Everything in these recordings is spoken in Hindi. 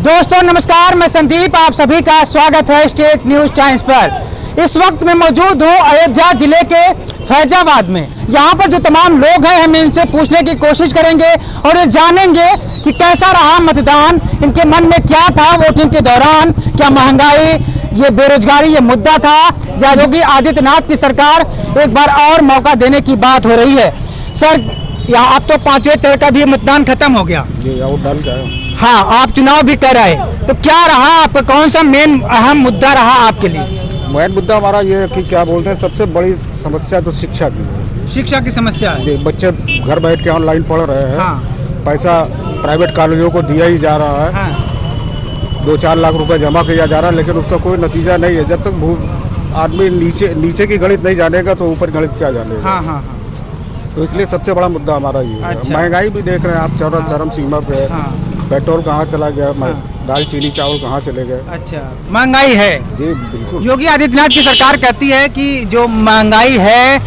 दोस्तों नमस्कार, मैं संदीप, आप सभी का स्वागत है स्टेट न्यूज टाइम्स पर। इस वक्त मैं मौजूद हूँ अयोध्या जिले के फैजाबाद में। यहाँ पर जो तमाम लोग हैं, हम इनसे पूछने की कोशिश करेंगे और ये जानेंगे कि कैसा रहा मतदान, इनके मन में क्या था वोटिंग के दौरान। क्या महंगाई, ये बेरोजगारी ये मुद्दा था, या योगी आदित्यनाथ की सरकार एक बार और मौका देने की बात हो रही है। सर, यहाँ अब तो 5वें चरण का भी मतदान खत्म हो गया। हाँ, आप चुनाव भी कर आए, तो क्या रहा आपका, कौन सा मेन अहम मुद्दा रहा आपके लिए? मेन मुद्दा हमारा ये है कि क्या बोलते हैं, सबसे बड़ी समस्या तो शिक्षा की है। शिक्षा की समस्या है। बच्चे घर बैठ के ऑनलाइन पढ़ रहे हैं। हाँ। पैसा प्राइवेट कॉलेजों को दिया ही जा रहा है। हाँ। 2-4 लाख रुपए जमा किया जा रहा है, लेकिन उसका कोई नतीजा नहीं है। जब तक आदमी नीचे की गणित नहीं जानेगा तो ऊपर गणित क्या जानेगा। हाँ हाँ हाँ। तो इसलिए सबसे बड़ा मुद्दा हमारा ये है। अच्छा। महंगाई भी देख रहे हैं आप, चरम सीमा पे है। हाँ। पेट्रोल कहाँ चला गया, दाल चीनी चावल कहाँ चले गए। अच्छा, महंगाई है जी बिल्कुल। योगी आदित्यनाथ की सरकार कहती है कि जो महंगाई है,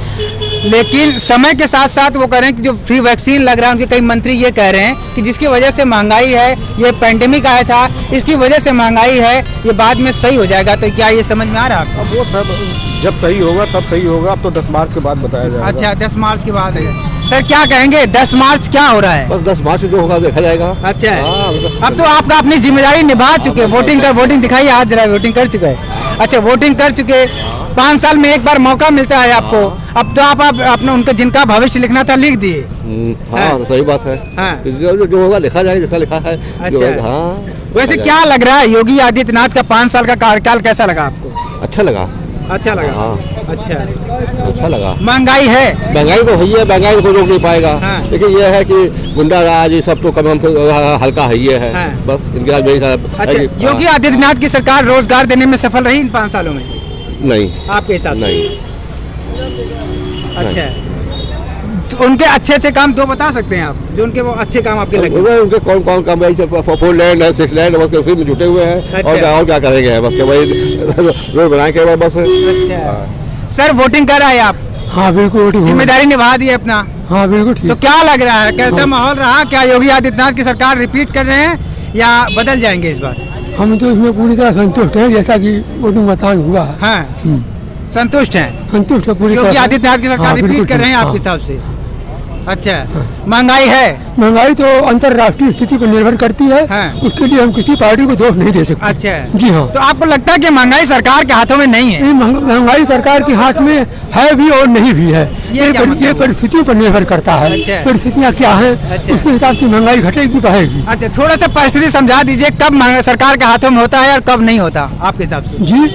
लेकिन समय के साथ साथ वो कह रहे हैं कि जो फ्री वैक्सीन लग रहा है, उनके कई मंत्री ये कह रहे हैं कि जिसकी वजह से महंगाई है, ये पैंडेमिक आया था, इसकी वजह से महंगाई है, ये बाद में सही हो जाएगा। तो क्या ये समझ में आ रहा है? अब वो सब जब सही होगा तब सही होगा। अब तो 10 मार्च के बाद बताया जाएगा। अच्छा, 10 मार्च के बाद है। सर क्या कहेंगे, 10 मार्च क्या हो रहा है? बस 10 मार्च जो होगा देखा जाएगा। अच्छा, हाँ, अब तो आपका अपनी जिम्मेदारी निभा चुके, वोटिंग दिखाइए, हाथ जरा, वोटिंग कर चुके हैं। अच्छा, वोटिंग कर चुके, 5 साल में एक बार मौका मिलता है आपको। अब तो आप अपने उनका जिनका भविष्य लिखना था लिख दिए। हाँ, तो सही बात है। हाँ। जो होगा देखा जाएगा, जैसा लिखा है। अच्छा। हाँ, वैसे क्या लग रहा है, योगी आदित्यनाथ का 5 साल का कार्यकाल कैसा लगा आपको? अच्छा लगा। अच्छा लगा। हाँ, अच्छा, अच्छा लगा। महंगाई है, महंगाई तो है ही है, महंगाई को रोक नहीं पाएगा। हाँ। लेकिन ये है कि गुंडा राज ये सब तो कम हल्का है, ये है। हाँ। बस इनके साथ मेरी अच्छा, योगी आदित्यनाथ की सरकार रोजगार देने में सफल रही इन 5 सालों में नहीं, आपके हिसाब से? नहीं। अच्छा, तो उनके अच्छे काम दो बता सकते हैं आप, जो उनके वो अच्छे काम आपके लगे? उनके कौन काम है? 4 लैंड है, 6 लैंड, बस उसी में जुटे हुए हैं। अच्छा। और क्या करेंगे, बस के भाई रोड बनाए के बस। अच्छा। सर, वोटिंग कर रहे हैं आप? हाँ बिल्कुल, जिम्मेदारी निभा दी है अपना? हाँ बिल्कुल ठीक। तो क्या लग रहा है, कैसा माहौल रहा? क्या योगी आदित्यनाथ की सरकार रिपीट कर रहे हैं या बदल जाएंगे इस बार? हम तो इसमें पूरी तरह संतुष्ट हैं, जैसा कि वोटिंग मतदान हुआ है। हाँ, संतुष्ट हैं? संतुष्ट है पूरी तरह। योगी आदित्यनाथ की सरकार हाँ, रिपीट बिल्कुल कर रहे हैं ठीक। आपके हिसाब से? अच्छा, महंगाई है? महंगाई तो अंतर्राष्ट्रीय स्थिति पर निर्भर करती है। हाँ। उसके लिए हम किसी पार्टी को दोष नहीं दे सकते। अच्छा जी हाँ। तो आपको लगता है कि महंगाई सरकार के हाथों में नहीं है? ये महंगाई सरकार के हाथ में है भी और नहीं भी है। ये परिस्थितियों पर निर्भर करता है। अच्छा। परिस्थितियाँ क्या है, अच्छा। उसके हिसाब से महंगाई घटेगी बढ़ेगी। अच्छा, थोड़ा सा परिस्थिति समझा दीजिए, कब सरकार के हाथों में होता है और कब नहीं होता आपके हिसाब से? जी,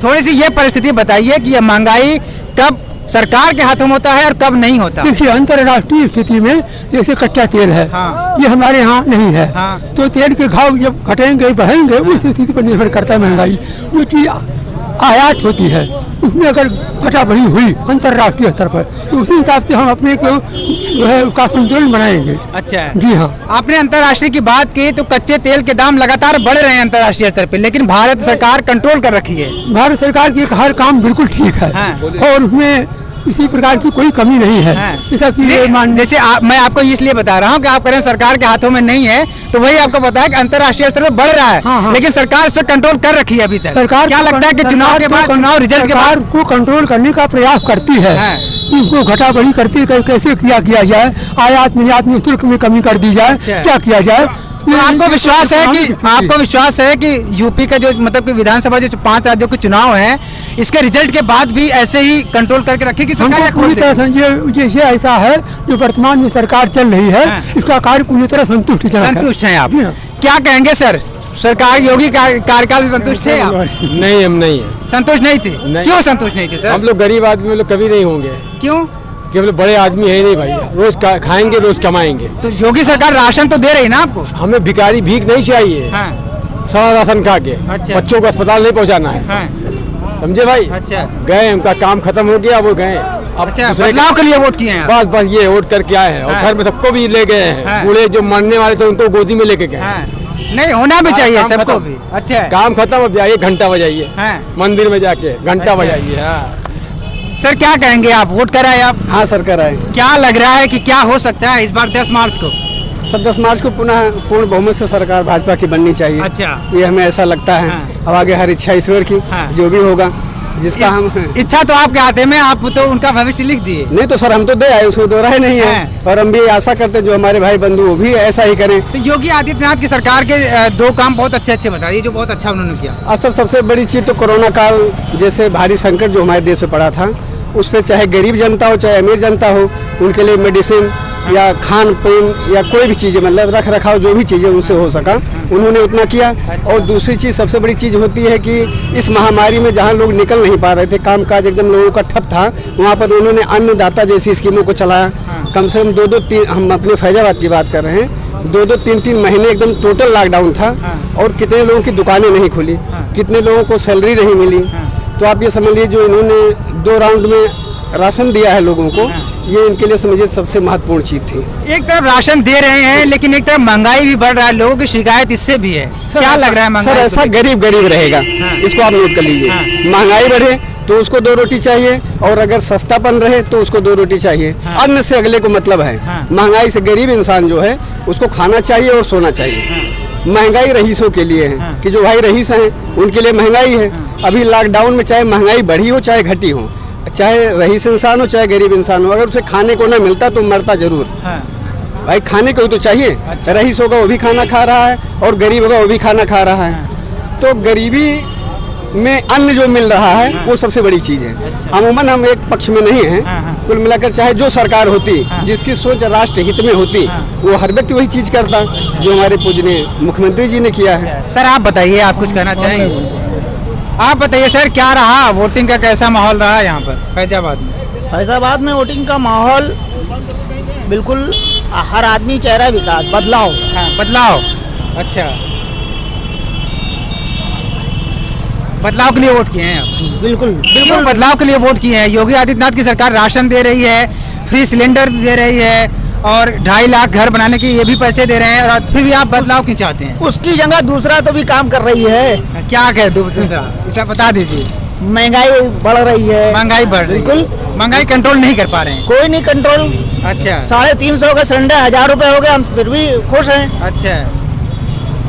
थोड़ी सी ये परिस्थिति बताइए कि ये महंगाई कब सरकार के हाथों में होता है और कब नहीं होता? देखिए, अंतर्राष्ट्रीय स्थिति में जैसे कच्चा तेल है। हाँ। ये हमारे यहाँ नहीं है। हाँ। तो तेल के भाव जब घटेंगे बढ़ेंगे, उस स्थिति पर निर्भर करता है महंगाई। जो चीज आयात होती है उसमें अगर घटा बढ़ी हुई अंतर्राष्ट्रीय स्तर पर, तो उसी हिसाब से हम अपने को जो है उसका संतुलन बनाएंगे। अच्छा, जी हाँ। आपने अंतर्राष्ट्रीय की बात की, तो कच्चे तेल के दाम लगातार बढ़ रहे हैं अंतर्राष्ट्रीय स्तर पर, लेकिन भारत सरकार कंट्रोल कर रखी है। भारत सरकार की हर काम बिल्कुल ठीक है। हाँ। और उसमें किसी प्रकार की कोई कमी नहीं है। हाँ। जैसा कि जैसे मैं आपको इसलिए बता रहा हूँ कि आप कह रहे हैं सरकार के हाथों में नहीं है, तो वही आपको पता है कि अंतर्राष्ट्रीय स्तर पर बढ़ रहा है। हाँ, हाँ। लेकिन सरकार इसे कंट्रोल कर रखी है अभी तक। सरकार क्या लगता है कि चुनाव के बाद, चुनाव रिजल्ट के बाद को कंट्रोल करने का प्रयास करती है। हाँ। इसको घटा बढ़ी करती कैसे किया जाए, आयात निर्यात में शुल्क में कमी कर दी जाए, अच्छा। क्या किया जाए। तो आपको विश्वास है कि यूपी का जो मतलब कि विधानसभा जो 5 राज्यों के चुनाव हैं, इसके रिजल्ट के बाद भी ऐसे ही कंट्रोल करके रखेगी सरकार? हमको पूरी तरह से ये ऐसा है, जो वर्तमान में सरकार चल रही है। हाँ। इसका कार्य पूरी तरह संतुष्ट हैं आप? जी हाँ। क्या कहेंगे सर, सरकार योगी कार्यकाल से संतुष्ट थे आप? नहीं, हम नहीं है। संतुष्ट नहीं थे? नहीं। क्यों संतुष्ट नहीं थे सर? हम लोग गरीब आदमी लोग कभी नहीं होंगे, क्यों? कि हम लोग बड़े आदमी है नहीं भाई, रोज खाएंगे रोज कमाएंगे। तो योगी सरकार राशन तो दे रही ना आपको? हमें भिखारी भीख नहीं चाहिए। हाँ। सारा राशन खा के अच्छा। बच्चों को अस्पताल नहीं पहुंचाना है। हाँ। समझे भाई? अच्छा। गए, उनका काम खत्म हो गया, वो गए। अब अच्छा, दूसरे बदलाव के लिए वोट किए हैं आप? बस ये वोट करके आए हैं। और हाँ। घर में सबको भी ले गए हैं। हाँ। बूढ़े जो मरने वाले थे उनको गोदी में लेके गए। हाँ। नहीं, होना भी चाहिए काम सबको खत्म। भी। अच्छा, काम खत्म, अब जाइए घंटा बजाइए। हाँ। मंदिर में जाके घंटा अच्छा। बजाइए। हाँ। सर क्या कहेंगे आप, वोट कराए आप? हाँ सर, कराए। क्या लग रहा है कि क्या हो सकता है इस बार 10 मार्च को? सर 10 मार्च को पुनः पूर्ण बहुमत से सरकार भाजपा की बननी चाहिए। अच्छा। ये हमें ऐसा लगता है। हाँ। अब आगे हर इच्छा ईश्वर की, हाँ। जो भी होगा जिसका हम इच्छा तो आपके हाथे में, आप तो उनका भविष्य लिख दिए। नहीं तो सर हम तो दे आए, उसमें दो राय नहीं है। हाँ। और हम भी आशा करते हैं जो हमारे भाई बंधु वो भी ऐसा ही करें। तो योगी आदित्यनाथ की सरकार के दो काम बहुत अच्छे बताइए जो बहुत अच्छा उन्होंने किया। अब सर सबसे बड़ी चीज़ तो कोरोना काल जैसे भारी संकट जो हमारे देश में पड़ा था, उस पर चाहे गरीब जनता हो चाहे अमीर जनता हो, उनके लिए मेडिसिन या खान पान या कोई भी चीज़ें मतलब रख रखाव जो भी चीज़ें उनसे हो सका उन्होंने उतना किया। और दूसरी चीज़ सबसे बड़ी चीज़ होती है कि इस महामारी में जहाँ लोग निकल नहीं पा रहे थे, कामकाज एकदम लोगों का ठप था, वहाँ पर उन्होंने अन्नदाता जैसी स्कीमों को चलाया। कम से कम 2-3 हम अपने फैजाबाद की बात कर रहे हैं, 2-3 महीने एकदम टोटल लॉकडाउन था। और कितने लोगों की दुकानें नहीं खुली, कितने लोगों को सैलरी नहीं मिली। तो आप ये समझ लीजिए जो इन्होंने 2 राउंड में राशन दिया है लोगों को, ये इनके लिए समझिए सबसे महत्वपूर्ण चीज थी। एक तरफ राशन दे रहे हैं लेकिन एक तरफ महंगाई भी बढ़ रहा है, लोगों की शिकायत इससे भी है। क्या लग रहा है महंगाई सर को ऐसा लेकर? गरीब रहेगा, इसको आप नोट कर लीजिए। हाँ। महंगाई बढ़े तो उसको 2 रोटी चाहिए, और अगर सस्तापन रहे तो उसको 2 रोटी चाहिए। अन्न से अगले को मतलब है। महंगाई से गरीब इंसान जो है उसको खाना चाहिए और सोना चाहिए। महंगाई रईसों के लिए है कि जो भाई रईस हैं उनके लिए महंगाई है। अभी लॉकडाउन में चाहे महंगाई बढ़ी हो चाहे घटी हो, चाहे रईस इंसान हो चाहे गरीब इंसान हो, अगर उसे खाने को ना मिलता तो मरता जरूर। भाई खाने को तो चाहिए। रईस होगा वो भी खाना खा रहा है और गरीब होगा वो भी खाना खा रहा है। तो गरीबी में अन्न जो मिल रहा है वो सबसे बड़ी चीज़ है। अमूमन हम एक पक्ष में नहीं हैं। कुल मिलाकर चाहे जो सरकार होती, जिसकी सोच राष्ट्र हित में होती, वो हर व्यक्ति वही चीज़ करता जो हमारे पूजनीय मुख्यमंत्री जी ने किया है। सर आप बताइए, आप कुछ कहना चाहेंगे? आप बताइए सर, क्या रहा वोटिंग का, कैसा माहौल रहा यहाँ पर फैजाबाद में? फैजाबाद में वोटिंग का माहौल बिल्कुल हर आदमी चाह रहा है विकास, बदलाव। बदलाव। अच्छा, बदलाव के लिए वोट किए हैं आप? बिल्कुल बदलाव के लिए वोट किए हैं। योगी आदित्यनाथ की सरकार राशन दे रही है, फ्री सिलेंडर दे रही है और 2.5 लाख घर बनाने के ये भी पैसे दे रहे हैं, और फिर भी आप बदलाव क्यों चाहते हैं? उसकी जगह दूसरा तो भी काम कर रही है। क्या कह दूँ दूसरा, इसे बता दीजिए। महंगाई बढ़ रही है। महंगाई बढ़ रही है, बिल्कुल। महंगाई कंट्रोल नहीं कर पा रहे हैं। कोई नहीं कंट्रोल। अच्छा। 350 का सिलेंडर 1000 रुपए हो गए, हम फिर भी खुश हैं। अच्छा,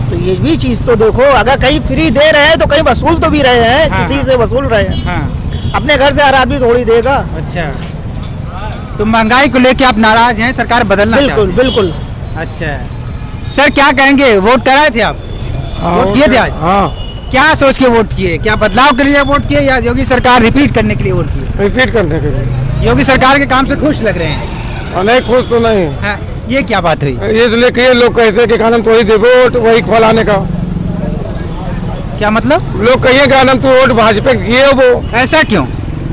तो ये भी चीज तो देखो, अगर कहीं फ्री दे रहे हैं तो कहीं वसूल तो भी रहे हैं। किसी से वसूल रहे हैं। अपने घर से हर आदमी थोड़ी देगा। अच्छा, तो महंगाई को लेके आप नाराज हैं, सरकार बदलना चाहते हैं? बिल्कुल। अच्छा सर, क्या कहेंगे, वोट कराए थे आप? वोट किए थे आज? हाँ, क्या सोच के वोट किए? क्या बदलाव के लिए वोट किए या योगी सरकार रिपीट करने के लिए वोट किए? रिपीट करने के लिए। योगी सरकार के काम से खुश लग रहे हैं? नहीं, खुश तो नहीं। हाँ, ये क्या बात हुई? ये लेके ये लोग कहते हैं कि खानम तो वही दे वोट वही फलाने का। क्या मतलब? लोग कहिए कि खानम तो वोट भाजपा ये वो, ऐसा क्यों?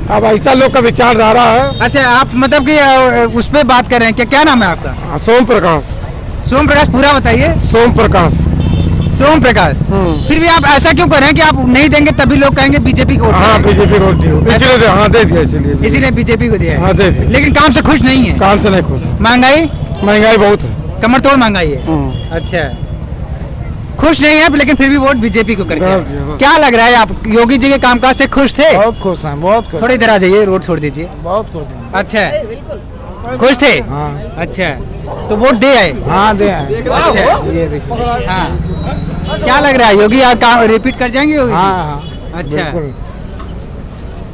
अब ऐसा लोग का विचारधारा है। अच्छा, आप मतलब कि उस पर बात कर रहे हैं क्या? क्या नाम है आपका? सोम प्रकाश। सोम प्रकाश, पूरा बताइए। सोम प्रकाश। सोम प्रकाश। फिर भी आप ऐसा क्यों कर रहे हैं कि आप नहीं देंगे तभी लोग कहेंगे बीजेपी को? हाँ, बीजेपी को दियो, इसलिए हाँ दे दिया, इसीलिए बीजेपी को दिया है। हाँ, दे दिया। लेकिन काम से खुश नहीं है? काम से नहीं खुश। महंगाई बहुत है, कमर तोड़ महंगाई है। अच्छा, खुश नहीं है लेकिन फिर भी वोट बीजेपी को करके। क्या लग रहा है, आप योगी जी के कामकाज से खुश थे? बहुत खुश हैं, बहुत खुश। थोड़ी इधर आ जाइए, रोड छोड़ दीजिए। बहुत खुश हैं। अच्छा, खुश थे? हाँ। अच्छा, तो वोट दे आए? हाँ दे आए। अच्छा, ये देखिए। हाँ, क्या लग रहा है, योगी काम रिपीट कर जाएंगे योगी जी? हाँ। अच्छा,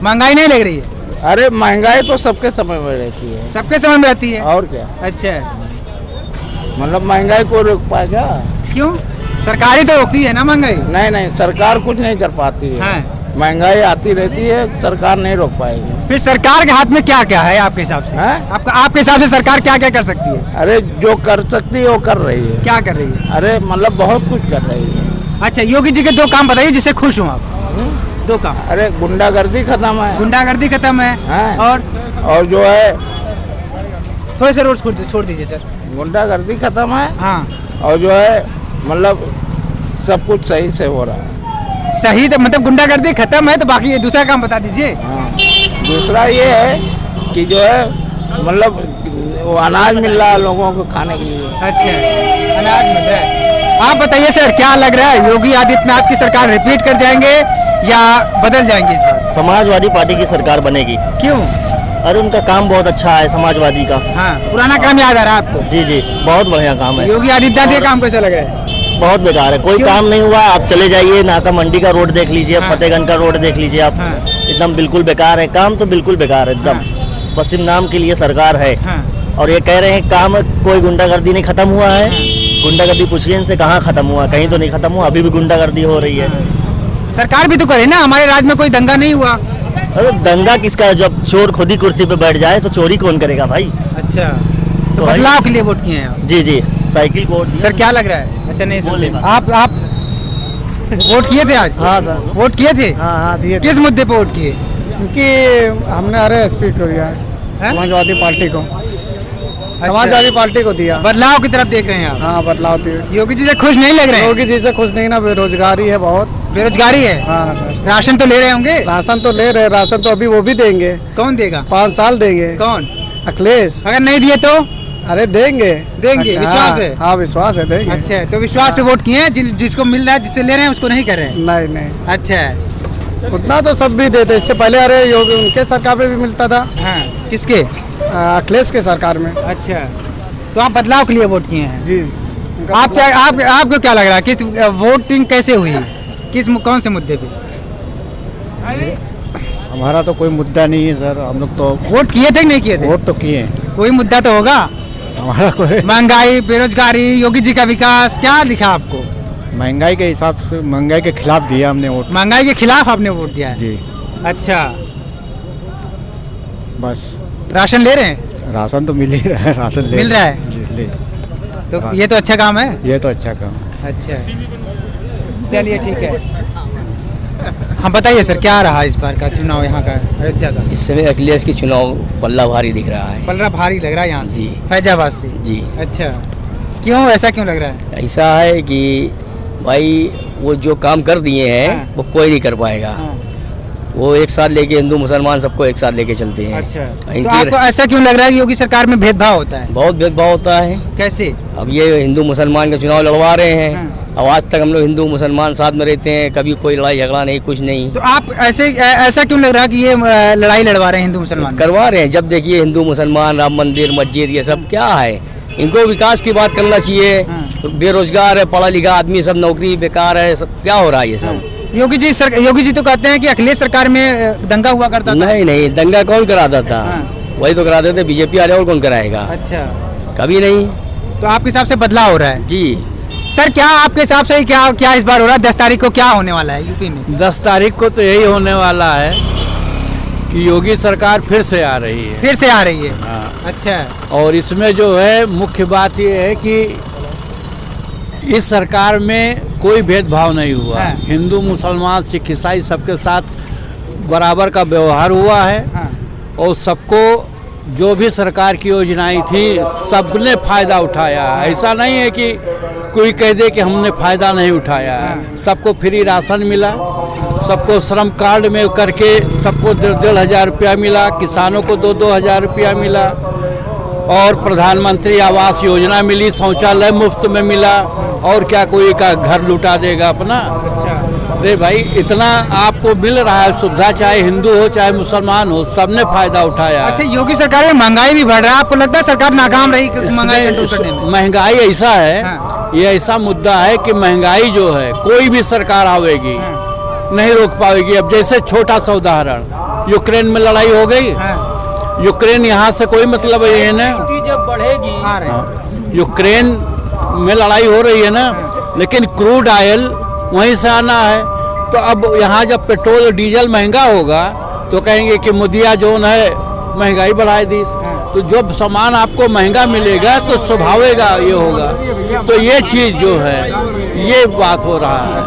महंगाई नहीं लग रही है? अरे महंगाई तो सबके समय में रहती है। सबके समझ में आती है। और क्या, अच्छा, मतलब महंगाई को रोक पाएगा? क्यों? सरकारी तो रोकती है ना महंगाई? नहीं, सरकार कुछ नहीं कर पाती है। हाँ। महंगाई आती रहती है, सरकार नहीं रोक पाएगी। फिर सरकार के हाथ में क्या क्या है आपके हिसाब से? आपके हिसाब से सरकार क्या क्या कर सकती है? अरे जो कर सकती है वो कर रही है। क्या कर रही है? अरे मतलब बहुत कुछ कर रही है। अच्छा, योगी जी के 2 काम बताइए जिससे खुश हूँ आप। 2 काम। अरे गुंडागर्दी खत्म है। गुंडागर्दी खत्म है। हाँ। और जो है थोड़े से रोड छोड़ दीजिए सर। गुंडागर्दी खत्म है। हाँ। और जो है मतलब सब कुछ सही से हो रहा है। सही तो मतलब गुंडागर्दी खत्म है, तो बाकी ये दूसरा काम बता दीजिए। हाँ। दूसरा ये है कि जो है मतलब वो अनाज मिल रहा है लोगों को खाने के लिए। अच्छा, अनाज मिल रहा है। आप बताइए सर, क्या लग रहा है, योगी आदित्यनाथ की सरकार रिपीट कर जाएंगे या बदल जाएंगे इस बार? समाजवादी पार्टी की सरकार बनेगी। क्यों? अरे उनका काम बहुत अच्छा है समाजवादी का। हाँ, पुराना काम याद आ रहा है आपको? जी जी, बहुत बढ़िया काम है। योगी आदित्यनाथ का काम कैसा लग रहा है? बहुत बेकार है, कोई काम नहीं हुआ। आप चले जाइए नाका मंडी का रोड देख लीजिए, हाँ। फतेहगंज का रोड देख लीजिए आप, हाँ। एकदम बिल्कुल बेकार है। काम तो बिल्कुल बेकार है एकदम, बस सिर्फ नाम के लिए सरकार है। हाँ। और ये कह रहे हैं काम कोई गुंडागर्दी नहीं खत्म हुआ है। गुंडागर्दी पूछिए इनसे, कहाँ खत्म हुआ? कहीं तो नहीं खत्म हुआ, अभी भी गुंडागर्दी हो रही है। सरकार भी तो करे ना, हमारे राज्य में कोई दंगा नहीं हुआ। अरे दंगा किसका है? जब चोर खुद ही कुर्सी पे बैठ जाए तो चोरी कौन करेगा भाई? अच्छा, तो भाई- बदलाव के लिए वोट किए हैं आप? जी जी, साइकिल को वोट दिया। सर क्या लग रहा है? अच्छा नहीं सुनते। बोलेगा। आप वोट किए थे आज? हाँ सर। वोट किए थे? हाँ दिए किस मुद्दे पे वोट किए? क्योंकि हमने RSP को दिया है, हैं? समाजवादी पार्टी को, समाजवादी पार्टी को दिया। बदलाव की तरफ देख रहे हैं आप? हाँ बदलाव दिए। योगी जी से खुश नहीं लग रहे हैं? योगी जी से खुश नहीं ना, बेरोजगारी है बहुत। बेरोजगारी है? हाँ सर, राशन तो ले रहे होंगे? राशन तो ले रहे, राशन तो अभी वो भी देंगे, कौन देगा? 5 साल देंगे। कौन? अखिलेश। अगर नहीं दिए तो? अरे देंगे देंगे, हाँ, विश्वास है? हाँ विश्वास है, देंगे। अच्छा, तो विश्वास पे वोट किए हैं? जिसको मिल रहा है, जिससे ले रहे हैं उसको नहीं कर रहे हैं? नहीं नहीं, अच्छा। उतना तो सब भी देते। इससे पहले अरे योगी उनके सरकार में भी मिलता था, हाँ, किसके? अखिलेश के सरकार में। अच्छा, तो आप बदलाव के लिए वोट किए हैं? जी। आप क्या आपको क्या लग रहा है, किस वोटिंग कैसे हुई है? कौन से मुद्दे पे हमारा तो कोई मुद्दा नहीं है सर, हम लोग तो वोट किए थे कि नहीं किए थे? वोट तो किए हैं। कोई मुद्दा तो होगा। हमारा कोई महंगाई, बेरोजगारी, योगी जी का विकास, क्या दिखा आपको? महंगाई के हिसाब से, महंगाई के खिलाफ दिया हमने वोट। महंगाई के खिलाफ आपने वोट दिया है? जी, अच्छा, बस राशन ले रहे हैं? राशन तो मिल ही रहा है, राशन ले मिल रहा है? जी, ले। तो ये तो अच्छा काम है। ये तो अच्छा काम है। अच्छा, चलिए ठीक है। हम बताइए सर, क्या रहा इस बार का चुनाव यहाँ का, अयोध्या का? इस समय अखिलेश की चुनाव पल्ला भारी दिख रहा है। पलड़ा भारी लग रहा है यहाँ से? जी। फैजाबाद से? जी। अच्छा, क्यों, ऐसा क्यों लग रहा है? ऐसा है कि भाई वो जो काम कर दिए हैं हाँ। वो कोई नहीं कर पाएगा। हाँ। वो एक साथ लेके हिंदू मुसलमान सबको एक साथ लेके चलते हैं। अच्छा, तो इनकी आपको ऐसा क्यों लग रहा है कि योगी सरकार में भेदभाव होता है? बहुत भेदभाव होता है। कैसे? अब ये हिंदू मुसलमान का चुनाव लड़वा रहे हैं। हाँ। अब आज तक हम लोग हिंदू मुसलमान साथ में रहते हैं, कभी कोई लड़ाई झगड़ा नहीं, कुछ नहीं। तो आप ऐसा क्यों लग रहा है कि ये लड़ाई लड़वा रहे हैं हिंदू मुसलमान? करवा रहे हैं। जब देखिए हिंदू मुसलमान, राम मंदिर, मस्जिद, ये सब क्या है? इनको विकास की बात करना चाहिए। हाँ। बेरोजगार है, पढ़ा लिखा आदमी सब नौकरी बेकार है, सब क्या हो रहा है ये सब? योगी जी तो कहते हैं कि अखिलेश सरकार में दंगा हुआ करता था। नहीं नहीं, दंगा कौन कराता था? हाँ। वही तो कराते थे बीजेपी वाले, और कौन कराएगा? अच्छा, कभी नहीं। तो आपके हिसाब से बदलाव हो रहा है? जी। सर क्या आपके हिसाब से क्या इस बार हो रहा है? 10 तारीख को क्या होने वाला है यूपी में? 10 तारीख को तो यही होने वाला है कि योगी सरकार फिर से आ रही है। फिर से आ रही है? हाँ। अच्छा, और इसमें जो है मुख्य बात ये है कि इस सरकार में कोई भेदभाव नहीं हुआ। हाँ। हिंदू मुसलमान सिख ईसाई सबके साथ बराबर का व्यवहार हुआ है। हाँ। और सबको जो भी सरकार की योजनाएं थी सबने फायदा उठाया। ऐसा नहीं है कि कोई कह दे कि हमने फायदा नहीं उठाया है। सबको फ्री राशन मिला, सबको श्रम कार्ड में करके सबको 1,500 रुपया मिला, किसानों को 2-2 हज़ार रुपया मिला, और प्रधानमंत्री आवास योजना मिली, शौचालय मुफ्त में मिला। और क्या कोई का घर लुटा देगा अपना? अरे भाई, इतना आपको मिल रहा है सुविधा, चाहे हिंदू हो चाहे मुसलमान हो, सबने फायदा उठाया है। अच्छा, योगी सरकार में महंगाई भी बढ़ रहा है, आपको लगता है सरकार नाकाम रही महंगाई कंट्रोल करने में? महंगाई ऐसा है, हाँ। ये ऐसा मुद्दा है कि महंगाई जो है कोई भी सरकार आवेगी नहीं रोक पाएगी। अब जैसे छोटा सा उदाहरण, यूक्रेन में लड़ाई हो गई। हाँ। यूक्रेन यहाँ से कोई मतलब है ना, जब बढ़ेगी आ रहे हैं। यूक्रेन में लड़ाई हो रही है ना, लेकिन क्रूड ऑयल वहीं से आना है। तो अब यहाँ जब पेट्रोल डीजल महंगा होगा तो कहेंगे कि मोदिया जोन है महंगाई बढ़ा दी। तो जब सामान आपको महंगा मिलेगा तो स्वभाविक ये होगा। तो ये चीज़ जो है, ये बात हो रहा है।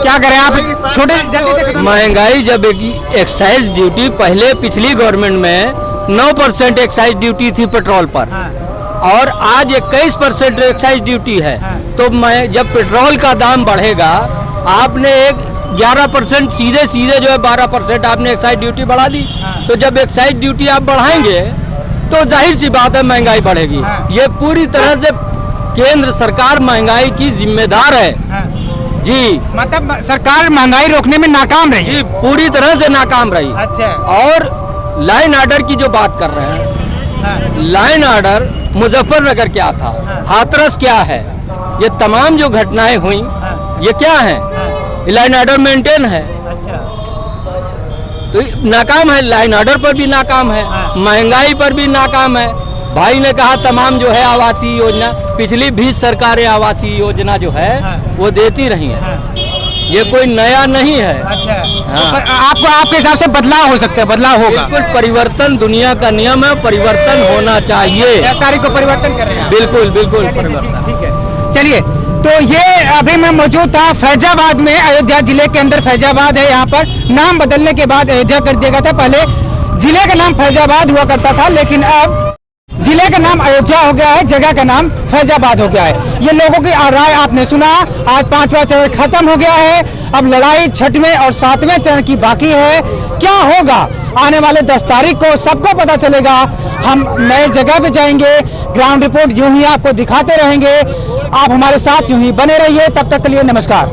क्या करें आप, छोटे जल्दी से खत्म। महंगाई जब एक्साइज ड्यूटी पहले पिछली गवर्नमेंट में 9% एक्साइज ड्यूटी थी पेट्रोल पर, और आज 21% एक्साइज ड्यूटी है। तो मैं जब पेट्रोल का दाम बढ़ेगा, आपने एक 11% सीधे जो है 12% आपने एक्साइज ड्यूटी बढ़ा दी। तो जब एक्साइज ड्यूटी आप बढ़ाएंगे तो जाहिर सी बात है महंगाई बढ़ेगी। ये पूरी तरह से केंद्र सरकार महंगाई की जिम्मेदार है। जी मतलब सरकार महंगाई रोकने में नाकाम रही। जी पूरी तरह से नाकाम रही। अच्छा। और लाइन ऑर्डर की जो बात कर रहे हैं, लाइन ऑर्डर मुजफ्फरनगर क्या था, हाथरस क्या है, ये तमाम जो घटनाएं हुई ये क्या है, लाइन ऑर्डर मेंटेन है। तो नाकाम है, लाइन ऑर्डर पर भी नाकाम है, महंगाई पर भी नाकाम है। भाई ने कहा तमाम जो है आवासीय योजना, पिछली 20 सरकारें आवासीय योजना जो है वो देती रही है, ये कोई नया नहीं है। अच्छा। हाँ। तो आपको आपके हिसाब से बदलाव हो सकता है, बदलाव होगा। बिल्कुल परिवर्तन दुनिया का नियम है, परिवर्तन होना चाहिए। 10 तारीख को परिवर्तन कर रहे हैं। बिल्कुल बिल्कुल परिवर्तन। ठीक है, चलिए। तो ये अभी मैं मौजूद था फैजाबाद में, अयोध्या जिले के अंदर फैजाबाद है। यहाँ पर नाम बदलने के बाद अयोध्या कर दिया गया था। पहले जिले का नाम फैजाबाद हुआ करता था, लेकिन अब जिले का नाम अयोध्या हो गया है, जगह का नाम फैजाबाद हो गया है। ये लोगों की राय आपने सुना। आज 5वां चरण खत्म हो गया है, अब लड़ाई 6वें और 7वें चरण की बाकी है। क्या होगा आने वाले 10 तारीख को सबको पता चलेगा। हम नए जगह पे जाएंगे, ग्राउंड रिपोर्ट यूं ही आपको दिखाते रहेंगे। आप हमारे साथ यूं ही बने रहिए। तब तक के लिए नमस्कार।